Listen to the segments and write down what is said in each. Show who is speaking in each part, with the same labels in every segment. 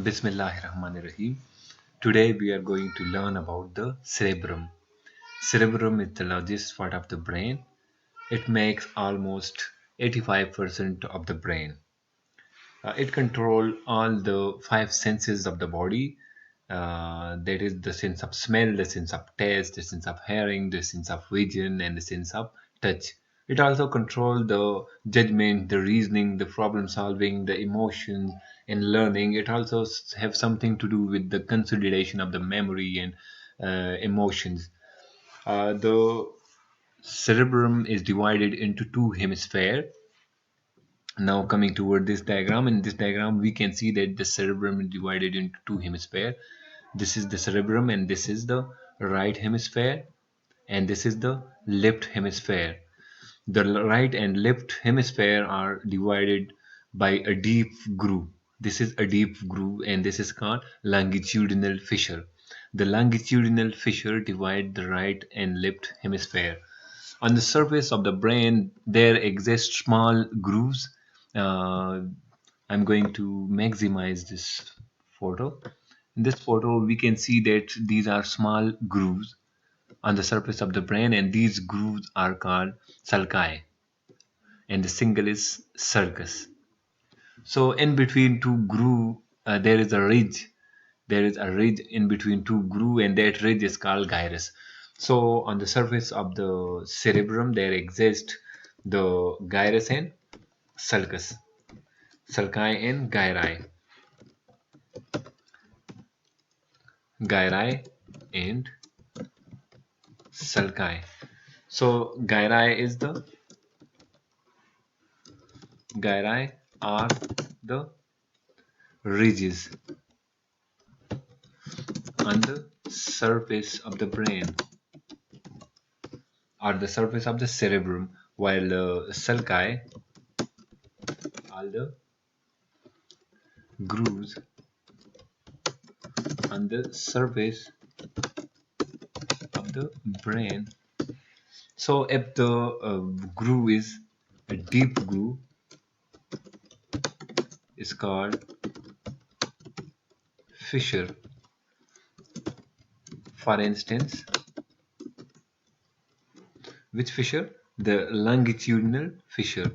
Speaker 1: Bismillahirrahmanirrahim. Today we are going to learn about the cerebrum. Cerebrum is the largest part of the brain. It makes almost 85% of the brain. It controls all the five senses of the body. That is the sense of smell, the sense of taste, the sense of hearing, the sense of vision, and the sense of touch. It also controls the judgment, the reasoning, the problem solving, the emotions, and learning. It also have something to do with the consolidation of the memory and emotions. The cerebrum is divided into two hemispheres. Now coming toward this diagram, in this diagram we can see that the cerebrum is divided into two hemispheres. This is the cerebrum and this is the right hemisphere, and this is the left hemisphere. The right and left hemisphere are divided by a deep groove. This is a deep groove and this is called longitudinal fissure. The longitudinal fissure divide the right and left hemisphere. On the surface of the brain there exist small grooves. uh, I'm going to maximize this photo. In this photo we can see that these are small grooves on the surface of the brain, and these grooves are called sulci, and the single is circus. So in between two groove there is a ridge. There is a ridge in between two groove, and that ridge is called gyrus. So on the surface of the cerebrum there exist the gyrus and sulcus. Sulci and gyri and sulci. So gyri are the ridges on the surface of the brain, or the surface of the cerebrum, while sulci are the grooves on the surface of the brain. So if the groove is a deep groove, is called fissure. For instance, which fissure? The longitudinal fissure.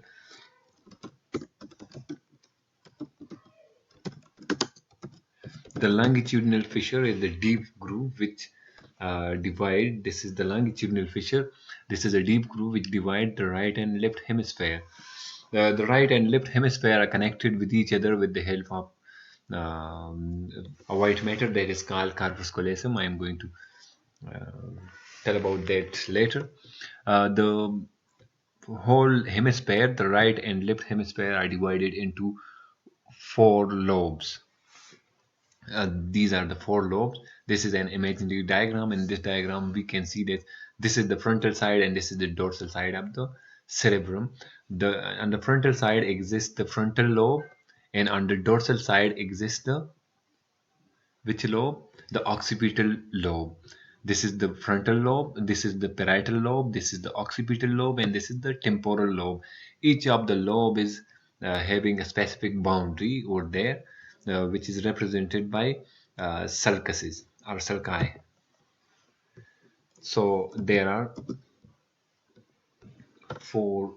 Speaker 1: The longitudinal fissure is the deep groove which divide. This is the longitudinal fissure. This is a deep groove which divide the right and left hemisphere. The right and left hemisphere are connected with each other with the help of a white matter that is called Carpus Collision. I am going to tell about that later. The whole hemisphere, the right and left hemisphere, are divided into four lobes. These are the four lobes. This is an imaginary diagram. In this diagram we can see that this is the frontal side and this is the dorsal side of the cerebrum. On the frontal side exists the frontal lobe, and on the dorsal side exists the which lobe? The occipital lobe. This is the frontal lobe, this is the parietal lobe, this is the occipital lobe, and this is the temporal lobe. Each of the lobe is having a specific boundary over there, which is represented by sulcuses or sulci. So there are four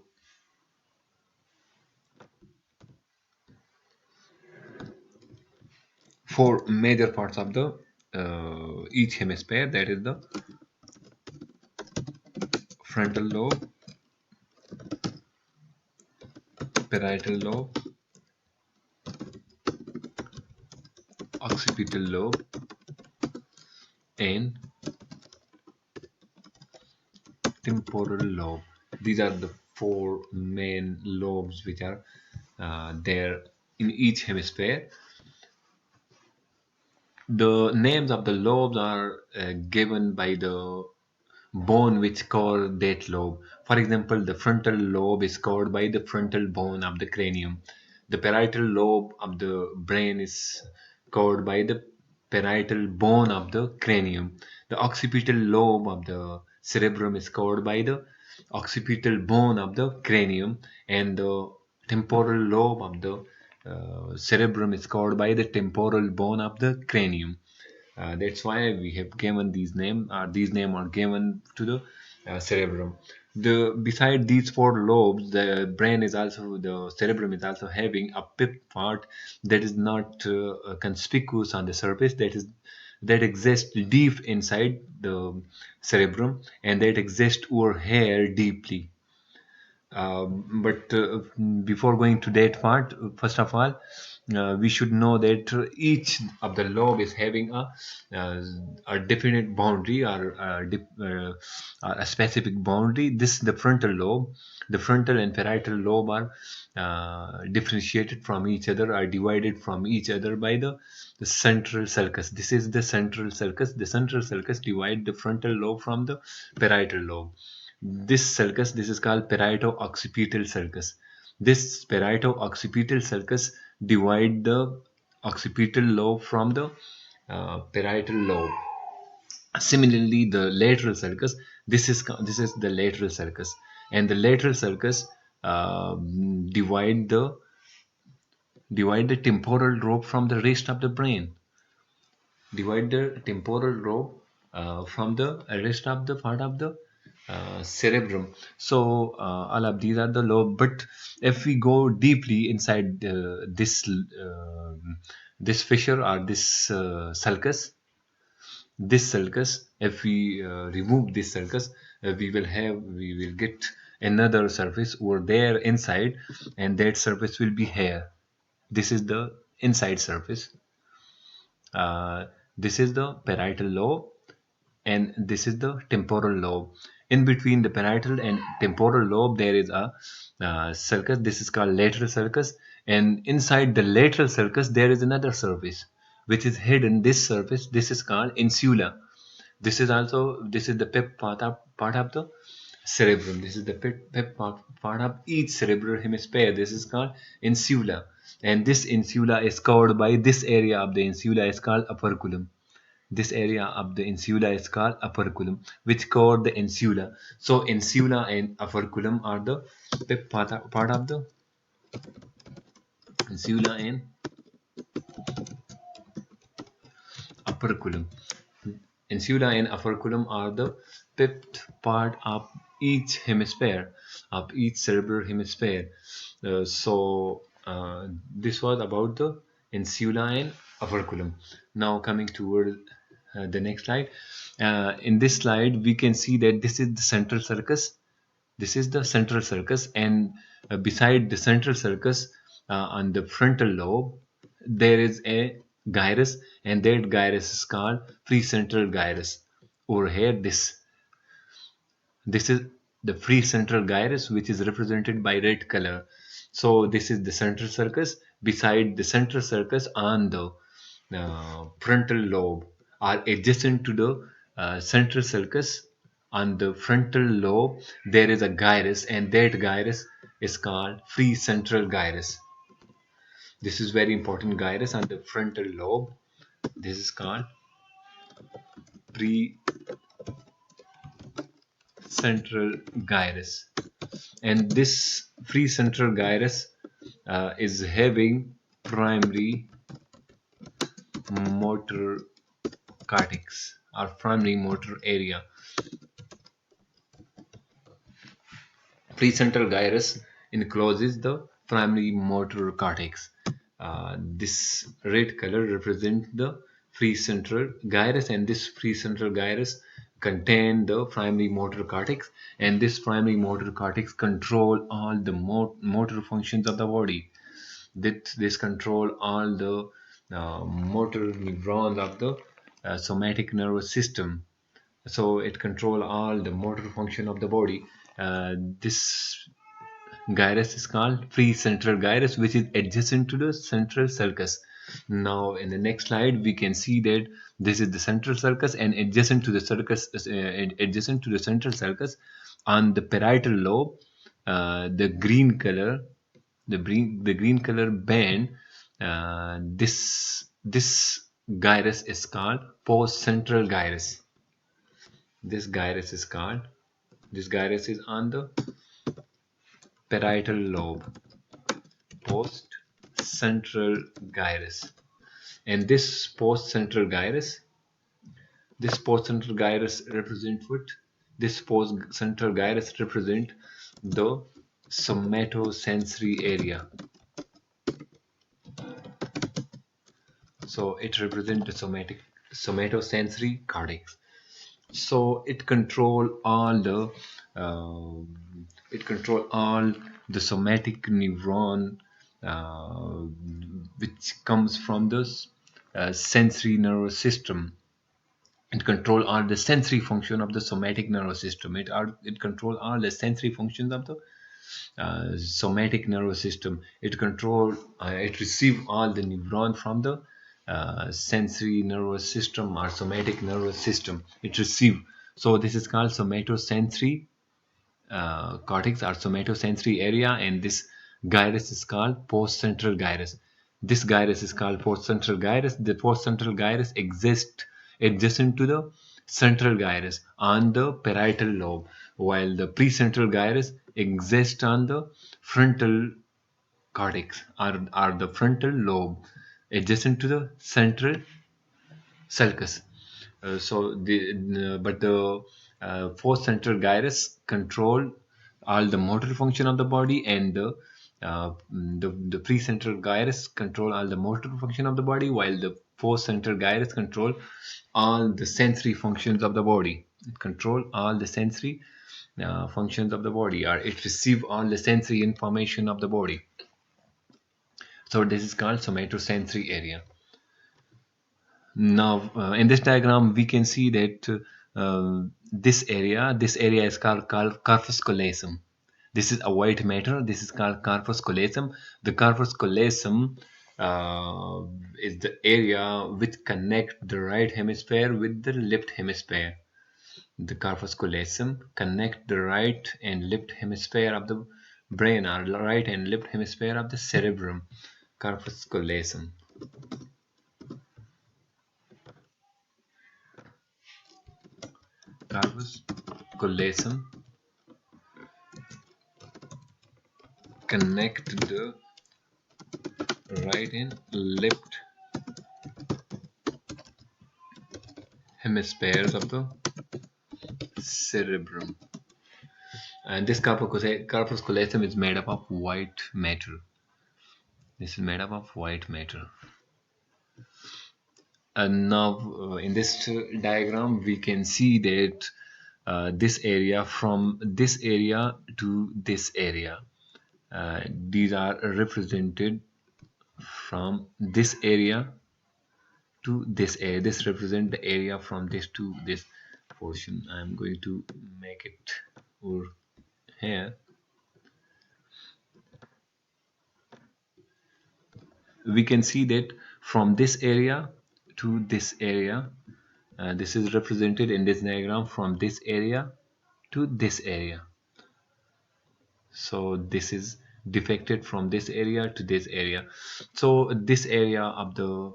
Speaker 1: major parts of the each hemisphere. That is the frontal lobe, parietal lobe, occipital lobe, and temporal lobe. These are the four main lobes which are there in each hemisphere. The names of the lobes are given by the bone which cover that lobe. For example, the frontal lobe is covered by the frontal bone of the cranium. The parietal lobe of the brain is covered by the parietal bone of the cranium. The occipital lobe of the cerebrum is covered by the occipital bone of the cranium, and the temporal lobe of the cerebrum is covered by the temporal bone of the cranium. That's why we have given these name. These names are given to the cerebrum. Beside these four lobes, the cerebrum is also having a pip part that is not conspicuous on the surface. That exists deep inside the cerebrum, and that exists over here deeply. But before going to that part, first of all, we should know that each of the lobe is having uh, a definite boundary, or a specific boundary. This the frontal lobe. The frontal and parietal lobe are differentiated from each other, are divided from each other by the central sulcus. This is the central sulcus. The central sulcus divide the frontal lobe from the parietal lobe. This is called parieto-occipital sulcus. This parieto-occipital sulcus divide the occipital lobe from the parietal lobe. Similarly, the lateral sulcus, this is the lateral sulcus, and the lateral sulcus divide the temporal lobe from the rest of the brain. Divide the temporal lobe from the rest of the part of the cerebrum. So all of these are the lobe. But if we go deeply inside this fissure, or this sulcus, if we remove this sulcus, we will get another surface over there inside, and that surface will be here. This is the inside surface. This is the parietal lobe, and this is the temporal lobe. In between the parietal and temporal lobe, there is a sulcus. This is called lateral sulcus, and inside the lateral sulcus, there is another surface which is hidden. This surface, this is called insula. This is the pep part of the cerebrum. This is the pep part of each cerebral hemisphere. This is called insula, and this insula is covered by this area of the insula is called operculum. This area of the insula is called operculum, which cover the insula. So insula and operculum are the part of the insula and operculum. Insula and operculum are the fifth part of each hemisphere, of each cerebral hemisphere. This was about the insula and operculum. Now coming toward the next slide. In this slide, we can see that this is the central sulcus. This is the central sulcus, and beside the central sulcus, on the frontal lobe, there is a gyrus, and that gyrus is called precentral gyrus. Over here, this is the precentral gyrus, which is represented by red color. So this is the central sulcus. Beside the central sulcus, on the frontal lobe, are adjacent to the central sulcus, on the frontal lobe, there is a gyrus, and that gyrus is called precentral gyrus. This is very important gyrus on the frontal lobe. This is called precentral gyrus, and this precentral gyrus is having primary motor cortex, or primary motor area. Precentral gyrus encloses the primary motor cortex. This red color represents the precentral gyrus, and this precentral gyrus contain the primary motor cortex, and this primary motor cortex control all the motor functions of the body. This control all the motor neurons of the somatic nervous system. So it control all the motor function of the body. This gyrus is called precentral gyrus, which is adjacent to the central sulcus. Now in the next slide, we can see that this is the central sulcus, and adjacent to the central sulcus, on the parietal lobe, the green color band, this gyrus is called postcentral gyrus. This gyrus is on the parietal lobe, post central gyrus. And this post-central gyrus represent what? This post-central gyrus represent the somatosensory area. So it represents the somatosensory cortex. So uh, it control all the somatic neuron uh, which comes from the sensory nervous system. It control all the sensory function of the somatic nervous system. It control all the sensory functions of the somatic nervous system. It receive all the neuron from the sensory nervous system or somatic nervous system. It receive. So this is called somatosensory cortex or somatosensory area, and this gyrus is called postcentral gyrus. This gyrus is called postcentral gyrus. The postcentral gyrus exists adjacent to the central gyrus on the parietal lobe, while the precentral gyrus exists on the frontal cortex or the frontal lobe adjacent to the central sulcus. But the fourth central gyrus control all the motor function of the body, and the precentral gyrus control all the motor function of the body, while the fourth central gyrus control all the sensory functions of the body. It control all the sensory functions of the body, or it receive all the sensory information of the body. So this is called somatosensory area. Now, in this diagram, we can see that this area is called corpus callosum. This is a white matter. This is called corpus callosum. The corpus callosum is the area which connect the right hemisphere with the left hemisphere. The corpus callosum connect the right and left hemisphere of the brain, or right and left hemisphere of the cerebrum. Corpus callosum. Carpus Collision connect the right and left hemispheres of the cerebrum. And this corpus callosum is made up of white matter. This is made up of white matter. And now in this diagram we can see that this area, from this area to this area, these are represented from this area to this area. This represents the area from this to this portion. I'm going to make it over here. We can see that from this area to this area, this is represented in this diagram from this area to this area. So this is defected from this area to this area. So this area of the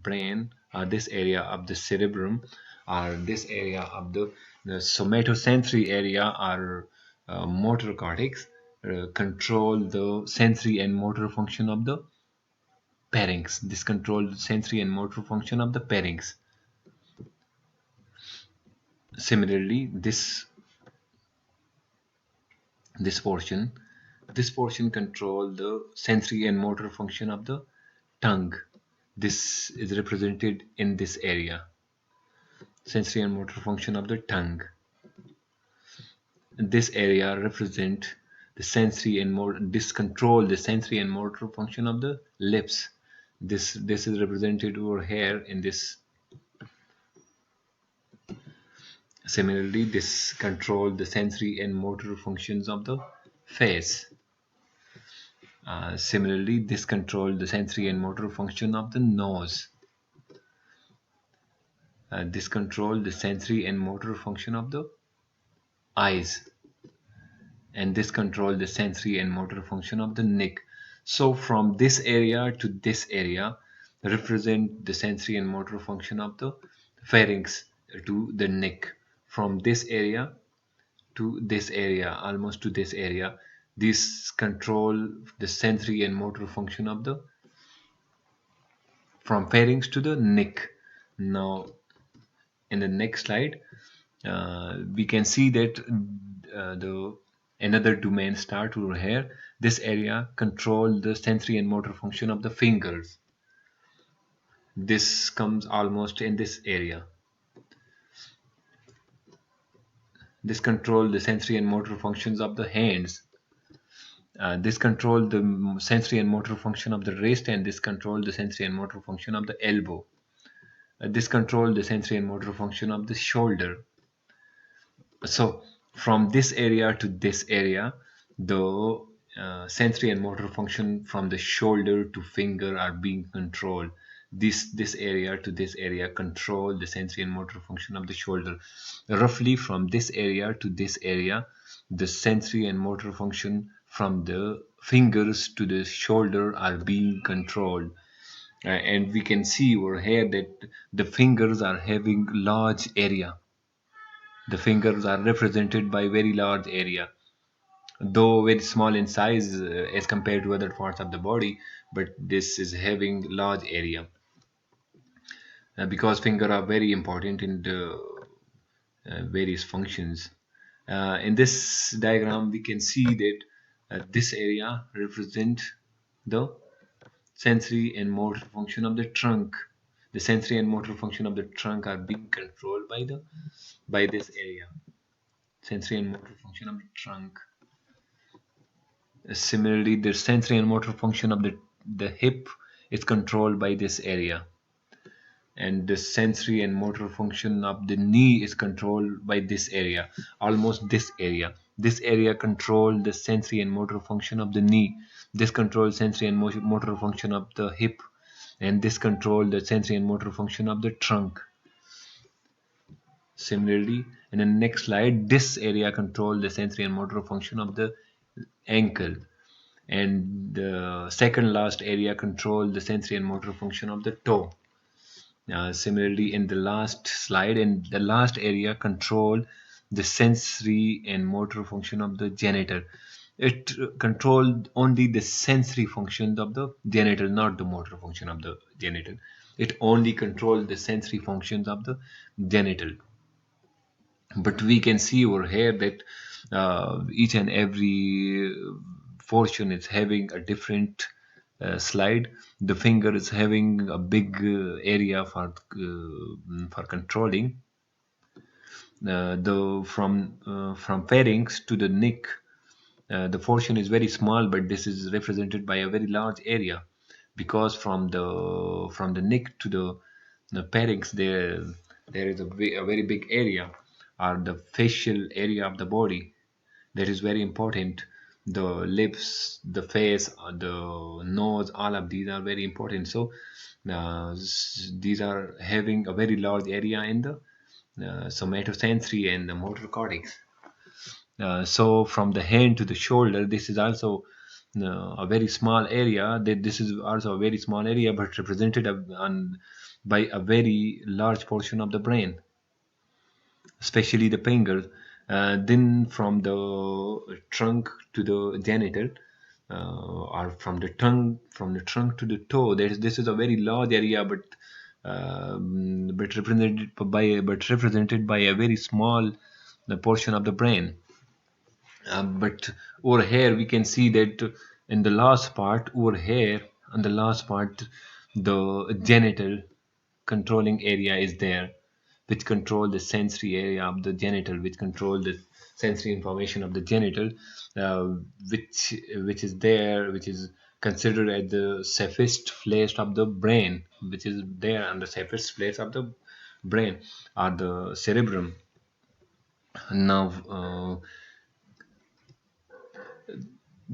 Speaker 1: brain, or this area of the cerebrum, or this area of the somatosensory area, or motor cortex, control the sensory and motor function of the pharynx. This controls the sensory and motor function of the pharynx. Similarly, this portion control the sensory and motor function of the tongue. This is represented in this area. Sensory and motor function of the tongue. This area represent the sensory and control the sensory and motor function of the lips. This is represented over here in this. Similarly, this control the sensory and motor functions of the face. Similarly, this control the sensory and motor function of the nose. This control the sensory and motor function of the eyes, and this control the sensory and motor function of the neck. So from this area to this area represent the sensory and motor function of the pharynx to the neck. From this area to this area, almost to this area, These control the sensory and motor function of the from pharynx to the neck. Now, in the next slide, we can see that the another domain start over here. This area control the sensory and motor function of the fingers. This comes almost in this area. This control the sensory and motor functions of the hands. This control the sensory and motor function of the wrist, and this control the sensory and motor function of the elbow. This control the sensory and motor function of the shoulder. So from this area to this area, the sensory and motor function from the shoulder to finger are being controlled. This area to this area control the sensory and motor function of the shoulder. Roughly from this area to this area, the sensory and motor function from the fingers to the shoulder are being controlled. And we can see over here that the fingers are having large area. The fingers are represented by very large area, though very small in size as compared to other parts of the body, but this is having large area because fingers are very important in the various functions. In this diagram, we can see that this area represent the sensory and motor function of the trunk. The sensory and motor function of the trunk are being controlled by this area. Sensory and motor function of the trunk. Similarly, the sensory and motor function of the hip is controlled by this area. And the sensory and motor function of the knee is controlled by this area, almost this area. This area controls the sensory and motor function of the knee. This controls sensory and motor function of the hip. And this controls the sensory and motor function of the trunk. Similarly, in the next slide, this area controls the sensory and motor function of the ankle. And the second last area controls the sensory and motor function of the toe. Similarly, in the last slide, in the last area control the sensory and motor function of the genital. It controlled only the sensory functions of the genital, not the motor function of the genital. It only controlled the sensory functions of the genital. But we can see over here that each and every portion is having a different slide. The finger is having a big area for controlling. From pharynx to the neck, the portion is very small, but this is represented by a very large area, because from the neck to the pharynx there is a very big area, or the facial area of the body, that is very important. The lips, the face, the nose, all of these are very important. So these are having a very large area in the somatosensory and the motor cortex. So from the hand to the shoulder, this is also a very small area. This is also a very small area, but represented by a very large portion of the brain, especially the fingers. Then from the trunk to the genital, or from the trunk to the toe, this is a very large area, but represented by a very small portion of the brain. But over here we can see that in the last part over here, on the last part, the genital controlling area is there, which control the sensory area of the genital, which control the sensory information of the genital, which is there, which is considered as the safest place of the brain, which is there on the safest place of the brain, or the cerebrum. Now,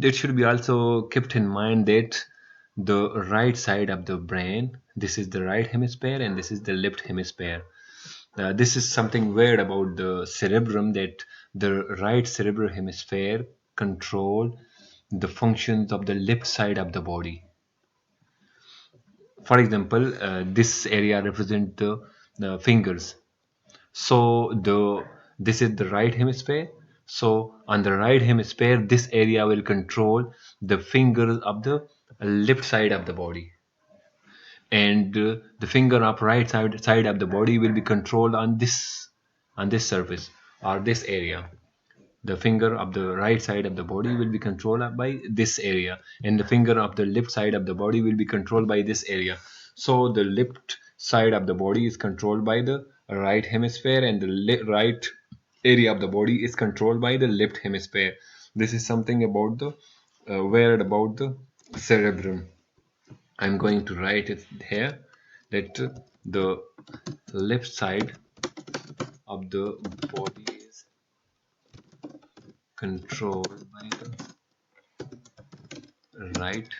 Speaker 1: it should be also kept in mind that the right side of the brain, this is the right hemisphere and this is the left hemisphere. This is something weird about the cerebrum, that the right cerebral hemisphere control the functions of the left side of the body. For example, this area represents the fingers. So this is the right hemisphere. So on the right hemisphere, this area will control the fingers of the left side of the body, and the finger of side of the body will be controlled on this surface or this area. The finger of the right side of the body will be controlled by this area, and the finger of the left side of the body will be controlled by this area. So the left side of the body is controlled by the right hemisphere, and the right area of the body is controlled by the left hemisphere. This is something about the word about the cerebrum. I'm going to write it here that the left side of the body is controlled by the right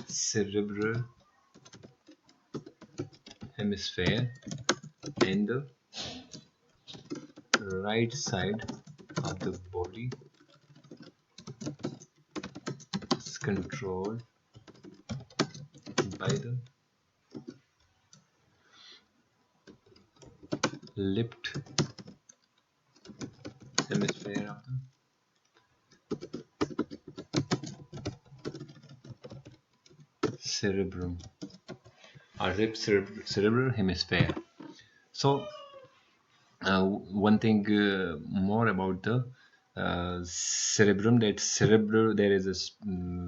Speaker 1: cerebral hemisphere, and the right side of the body is controlled by the left hemisphere of the cerebrum or cerebral hemisphere. So one thing more about the cerebrum, that cerebral, there is a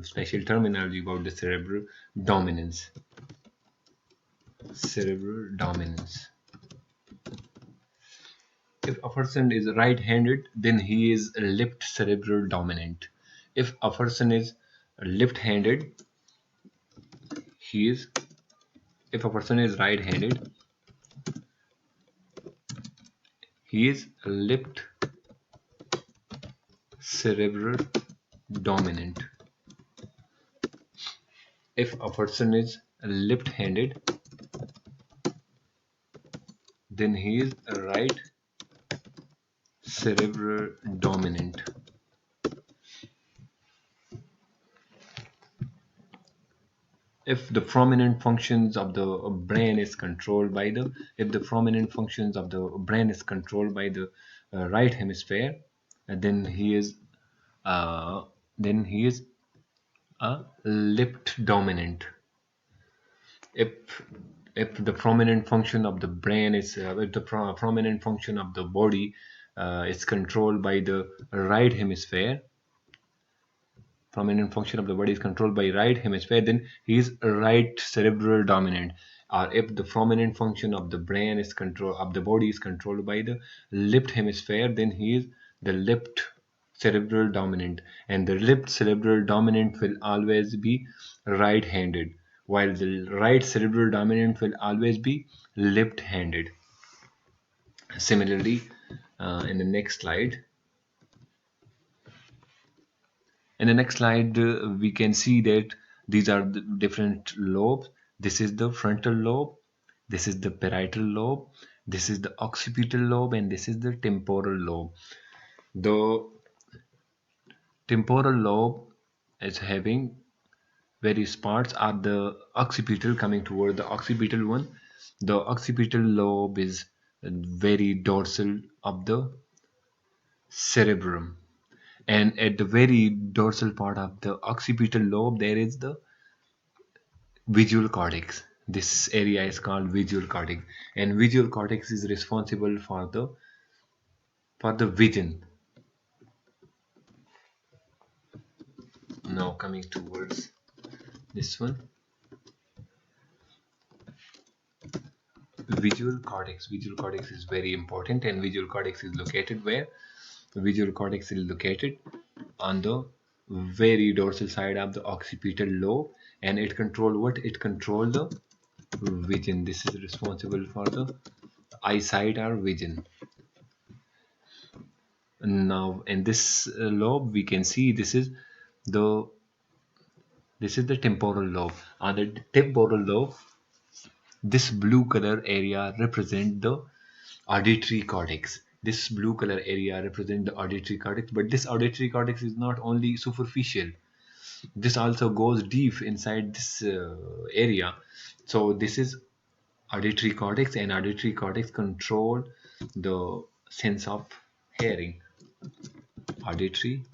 Speaker 1: special terminology about the cerebral dominance. Cerebral dominance. If a person is right-handed, then he is left cerebral dominant. If a person is left-handed, he is. If a person is right-handed, he is left cerebral dominant. If a person is left-handed, then he is right cerebral dominant. If the prominent functions of the brain is controlled by the if the prominent functions of the brain is controlled by the right hemisphere, then he is uh, a left dominant. if if the prominent function of the brain is if the prominent function of the body is controlled by the right hemisphere, prominent function of the body is controlled by right hemisphere, then he is right cerebral dominant. Or if the prominent function of the brain is control of the body is controlled by the left hemisphere, then he is the left cerebral dominant. And the left cerebral dominant will always be right-handed, while the right cerebral dominant will always be left-handed. Similarly, in the next slide, we can see that these are the different lobes. This is the frontal lobe, this is the parietal lobe, this is the occipital lobe, and this is the temporal lobe. The temporal lobe is having various parts. Are the occipital, coming toward the occipital one. The occipital lobe is very dorsal of the cerebrum, and at the very dorsal part of the occipital lobe there is the visual cortex. This area is called visual cortex, and visual cortex is responsible for the vision. Now coming towards this one, visual cortex. Visual cortex is very important, and visual cortex is located where? Visual cortex is located on the very dorsal side of the occipital lobe, and it control what? It control the vision. This is responsible for the eyesight or vision. Now in this lobe we can see the the temporal lobe. On the temporal lobe, this blue color area represent the auditory cortex. This blue color area represent the auditory cortex, but this auditory cortex is not only superficial, this also goes deep inside this area. So this is auditory cortex, and auditory cortex control the sense of hearing. Auditory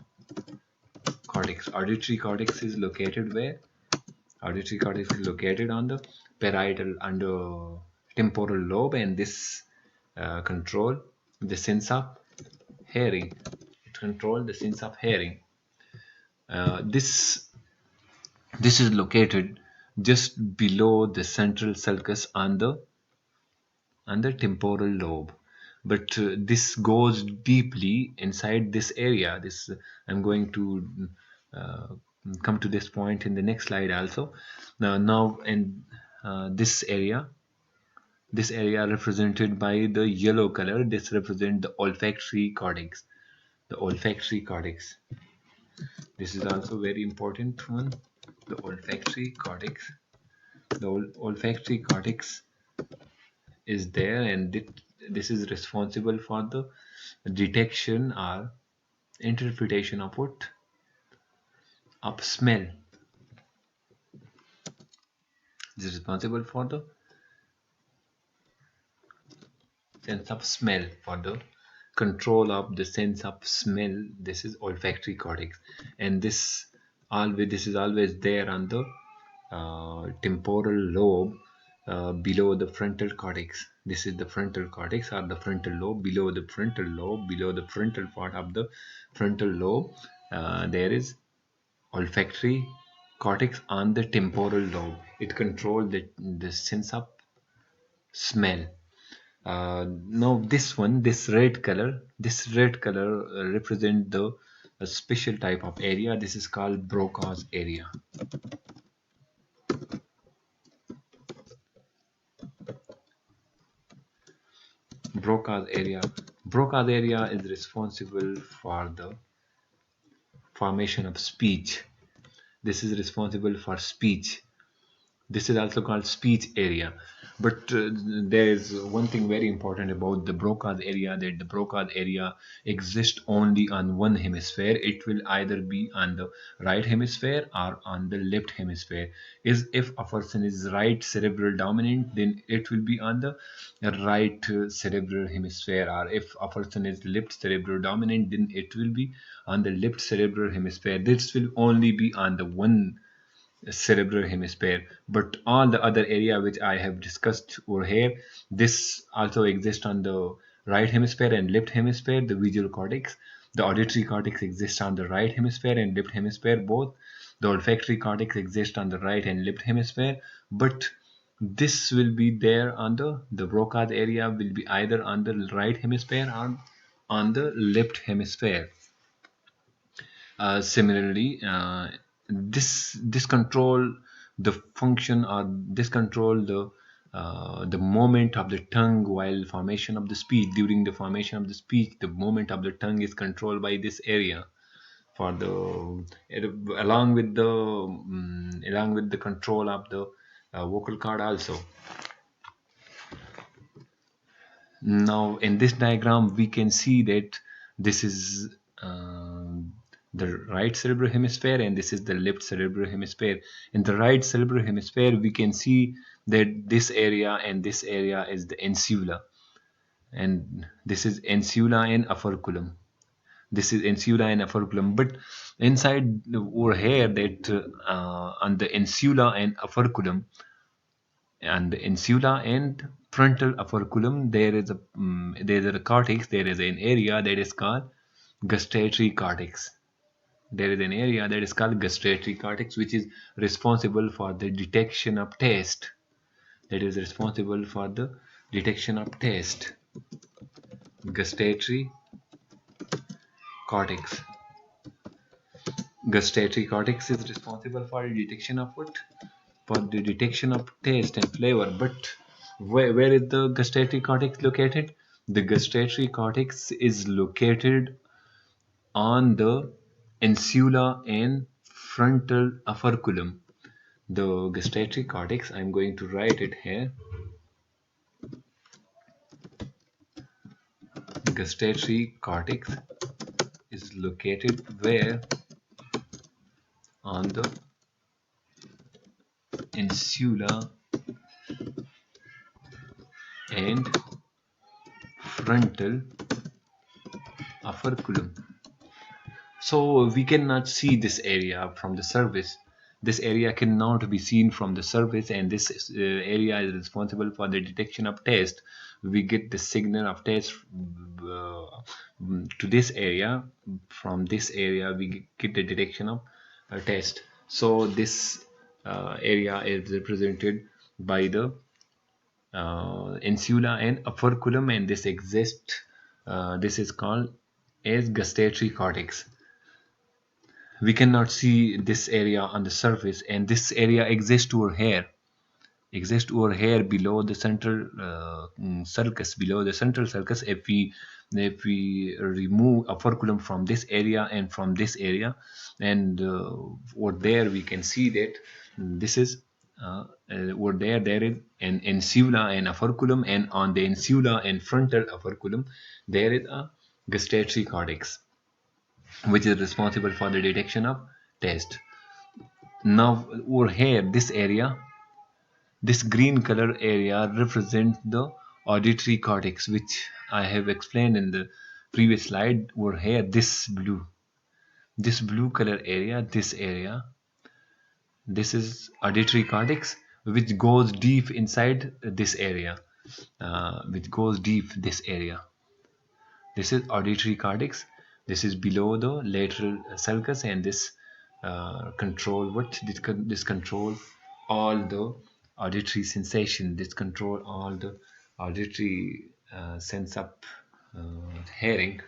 Speaker 1: cortex. Auditory cortex is located where? Auditory cortex is located on the parietal under temporal lobe, and this control the sense of hearing. It controls the sense of hearing. This is located just below the central sulcus on the temporal lobe, but this goes deeply inside this area. This I'm going to uh, come to this point in the next slide also. Now in this area represented by the yellow color, this represents the olfactory cortex. The olfactory cortex, this is also very important one. The olfactory cortex, the olfactory cortex is there, and this is responsible for the detection or interpretation of what? Of smell. This is responsible for the sense of smell, for the control of the sense of smell. This is olfactory cortex, and this is always there on the temporal lobe below the frontal cortex. This is the frontal cortex or the frontal lobe. Below the frontal lobe, below the frontal part of the frontal lobe, there is olfactory cortex on the temporal lobe. It controls the sense of smell. Now this red color represent the a special type of area. This is called broca's area. Broca's area. Broca's area is responsible for the formation of speech. This is responsible for speech. This is also called speech area. But there is one thing very important about the Broca's area, that the Broca's area exists only on one hemisphere. It will either be on the right hemisphere or on the left hemisphere. If a person is right cerebral dominant, then it will be on the right cerebral hemisphere, or if a person is left cerebral dominant, then it will be on the left cerebral hemisphere. This will only be on the one cerebral hemisphere, but all the other area which I have discussed over here, this also exists on the right hemisphere and left hemisphere. The visual cortex, the auditory cortex exists on the right hemisphere and left hemisphere both. The olfactory cortex exists on the right and left hemisphere, but this will be there on the Broca's area will be either on the right hemisphere or on the left hemisphere. Similarly, this control the function, or this control the movement of the tongue while formation of the speech. During the formation of the speech, the movement of the tongue is controlled by this area. For the along with the control of the vocal cord also. Now in this diagram we can see that this is the right cerebral hemisphere and this is the left cerebral hemisphere. In the right cerebral hemisphere we can see that this area and this area is the insula, and this is insula and operculum. This is insula and operculum, but inside over here that on the insula and operculum, and the insula and frontal operculum, there is a cortex. There is an area that is called gustatory cortex. There is an area that is called gustatory cortex, which is responsible for the detection of taste. That is responsible for the detection of taste. Gustatory cortex. Gustatory cortex is responsible for the detection of what? For the detection of taste and flavor. But where is the gustatory cortex located? The gustatory cortex is located on the insula and frontal operculum. The gustatory cortex, I'm going to write it here. Gustatory cortex is located where? On the insula and frontal operculum. So we cannot see this area from the surface. This area cannot be seen from the surface, and this area is responsible for the detection of taste. We get the signal of taste to this area. From this area, we get the detection of taste. So this area is represented by the insula and operculum, and this exists. This is called as gustatory cortex. We cannot see this area on the surface, and this area exists over here below the central sulcus, below the central sulcus. If we remove operculum from this area and from this area, and over there we can see that this is over there is an insula and operculum, and on the insula and frontal operculum there is a gustatory cortex, which is responsible for the detection of taste. Now over here, this green color area represents the auditory cortex, which I have explained in the previous slide. Over here, this blue color area, this is auditory cortex, which goes deep inside this area, this area. This is auditory cortex. This is below the lateral sulcus, and this this control all the auditory sensation. This control all the auditory sense of hearing.